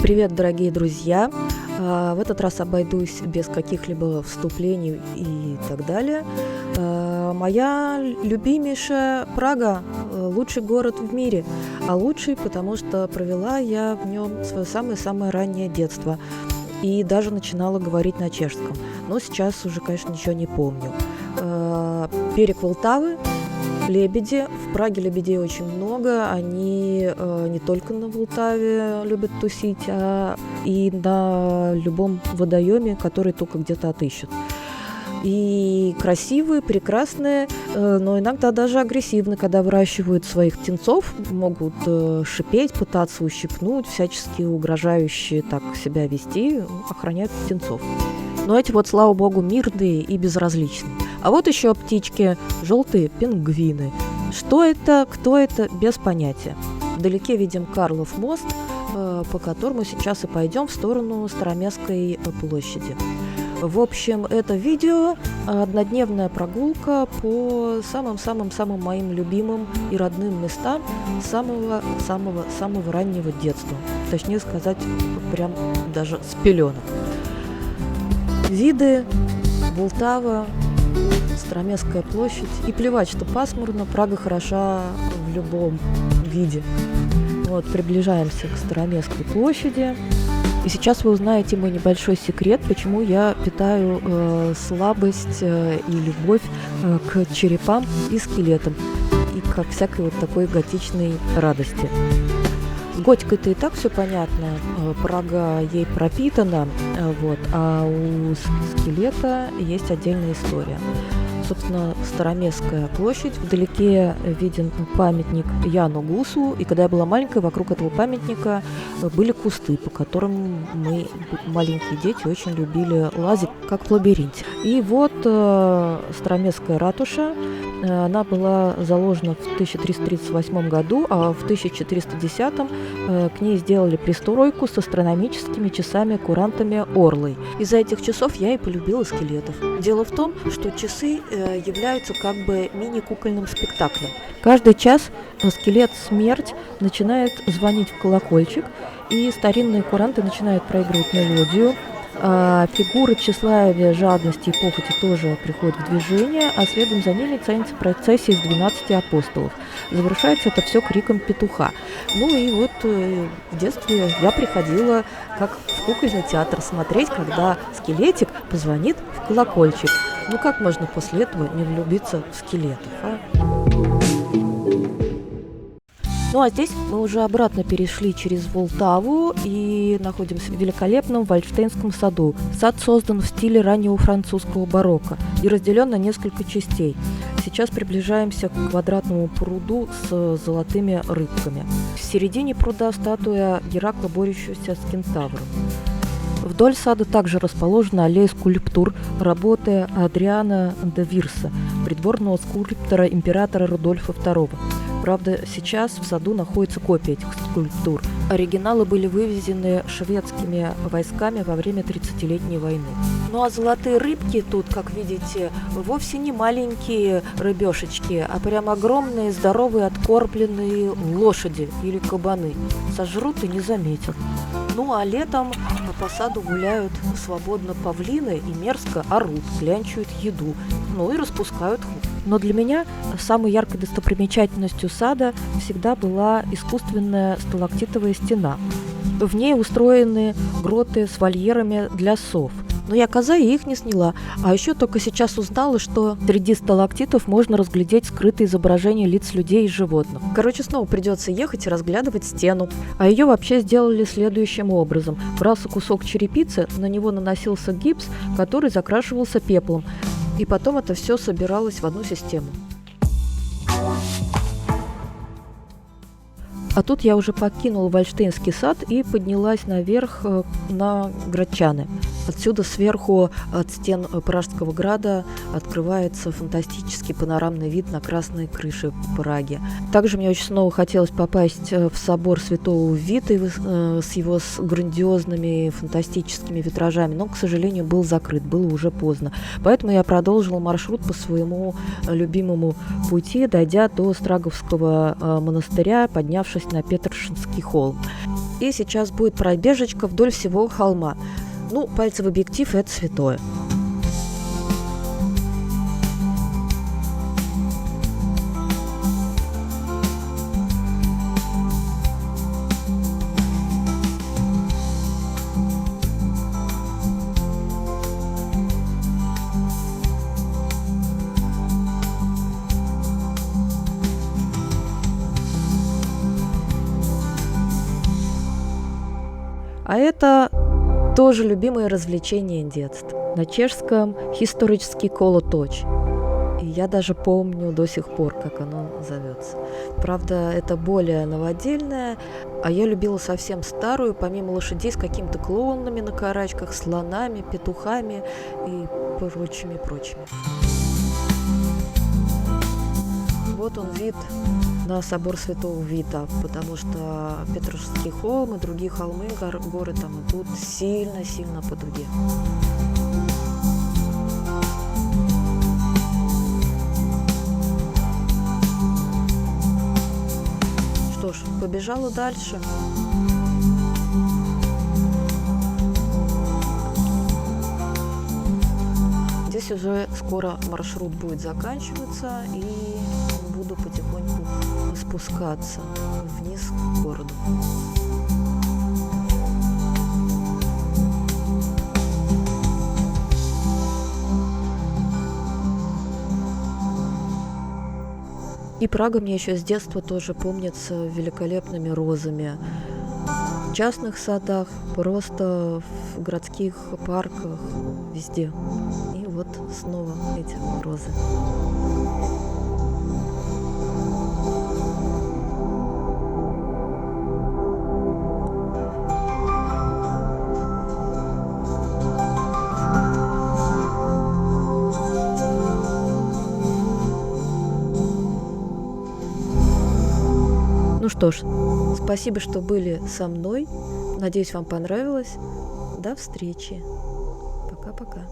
Привет, дорогие друзья! В этот раз обойдусь без каких-либо вступлений и так далее. Моя любимейшая Прага – лучший город в мире. А лучший, потому что провела я в нем свое самое-самое раннее детство. И даже начинала говорить на чешском. Но сейчас уже, конечно, ничего не помню. Берег Волтавы, лебеди. В Праге лебедей очень много. Они не только на Волтаве любят тусить, а и на любом водоеме, который только где-то отыщут. И красивые, прекрасные, но иногда даже агрессивны, когда выращивают своих птенцов, могут шипеть, пытаться ущипнуть, всячески угрожающе так себя вести, охраняют птенцов. Но эти вот, слава богу, мирные и безразличные. А вот еще птички, желтые пингвины. Что это, кто это, без понятия. Вдалеке видим Карлов мост, по которому сейчас и пойдем в сторону Староместской площади. В общем, это видео однодневная прогулка по самым-самым-самым моим любимым и родным местам самого-самого-самого раннего детства. Точнее сказать, прям даже с пеленок. Виды, Волтава, Староместская площадь. И плевать, что пасмурно, Прага хороша в любом виде. Вот, приближаемся к Староместской площади. И сейчас вы узнаете мой небольшой секрет, почему я питаю слабость и любовь к черепам и скелетам. И ко всякой вот такой готичной радости. С готикой-то и так все понятно. Прага ей пропитана, вот, а у скелета есть отдельная история. Собственно, Староместская площадь. Вдалеке виден памятник Яну Гусу. И когда я была маленькая, вокруг этого памятника были кусты, по которым мы, маленькие дети, очень любили лазить, как в лабиринте. И вот Староместская ратуша. Она была заложена в 1338 году, а в 1410 к ней сделали пристройку с астрономическими часами-курантами Орлой. Из-за этих часов я и полюбила скелетов. Дело в том, что часы являются как бы мини-кукольным спектаклем. Каждый час скелет «Смерть» начинает звонить в колокольчик, и старинные куранты начинают проигрывать мелодию. Фигуры тщеславия, жадности и похоти тоже приходят в движение, а следом за ними тянется процессия из 12 апостолов. Завершается это все криком петуха. Ну и вот в детстве я приходила как в кукольный театр смотреть, когда скелетик позвонит в колокольчик. Ну как можно после этого не влюбиться в скелетов, а? Ну а здесь мы уже обратно перешли через Волтаву и находимся в великолепном Вальштейнском саду. Сад создан в стиле раннего французского барокко и разделен на несколько частей. Сейчас приближаемся к квадратному пруду с золотыми рыбками. В середине пруда статуя Геракла, борющегося с кентавром. Вдоль сада также расположена аллея скульптур работы Адриана де Вирса, придворного скульптора императора Рудольфа II. Правда, сейчас в саду находится копия этих скульптур. Оригиналы были вывезены шведскими войсками во время 30-летней войны. Ну а золотые рыбки тут, как видите, вовсе не маленькие рыбешечки, а прям огромные, здоровые, откормленные лошади или кабаны. Сожрут и не заметят. Ну а летом по саду гуляют свободно павлины и мерзко орут, клянчают еду, ну и распускают хвост. Но для меня самой яркой достопримечательностью сада всегда была искусственная сталактитовая стена. В ней устроены гроты с вольерами для сов. Но я коза и их не сняла. А еще только сейчас узнала, что среди сталактитов можно разглядеть скрытые изображения лиц людей и животных. Короче, снова придется ехать и разглядывать стену. А ее вообще сделали следующим образом. Брался кусок черепицы, на него наносился гипс, который закрашивался пеплом. И потом это все собиралось в одну систему. А тут я уже покинула Вальштейнский сад и поднялась наверх на Градчаны. Отсюда сверху от стен Пражского града открывается фантастический панорамный вид на красные крыши Праги. Также мне очень снова хотелось попасть в собор Святого Виты с его грандиозными фантастическими витражами, но, к сожалению, был закрыт, было уже поздно. Поэтому я продолжила маршрут по своему любимому пути, дойдя до Страговского монастыря, поднявшись на Петршинский холм. И сейчас будет пробежечка вдоль всего холма. Ну, пальцевый объектив – это святое. А это тоже любимое развлечение детства. На чешском «Historický колоточ». И я даже помню до сих пор, как оно зовется. Правда, это более новодельное, а я любила совсем старую, помимо лошадей, с какими-то клоунами на карачках, слонами, петухами и прочими. Вот он вид на собор Святого Вита, потому что Петрушевский холм и другие холмы, горы там идут сильно-сильно по дуге. Что ж, побежала дальше. Здесь уже скоро маршрут будет заканчиваться, и буду потихоньку спускаться вниз к городу. И Прага мне еще с детства тоже помнится великолепными розами. В частных садах, просто в городских парках, везде. И вот снова эти розы. Ну что ж, спасибо, что были со мной. Надеюсь, вам понравилось. До встречи. Пока-пока.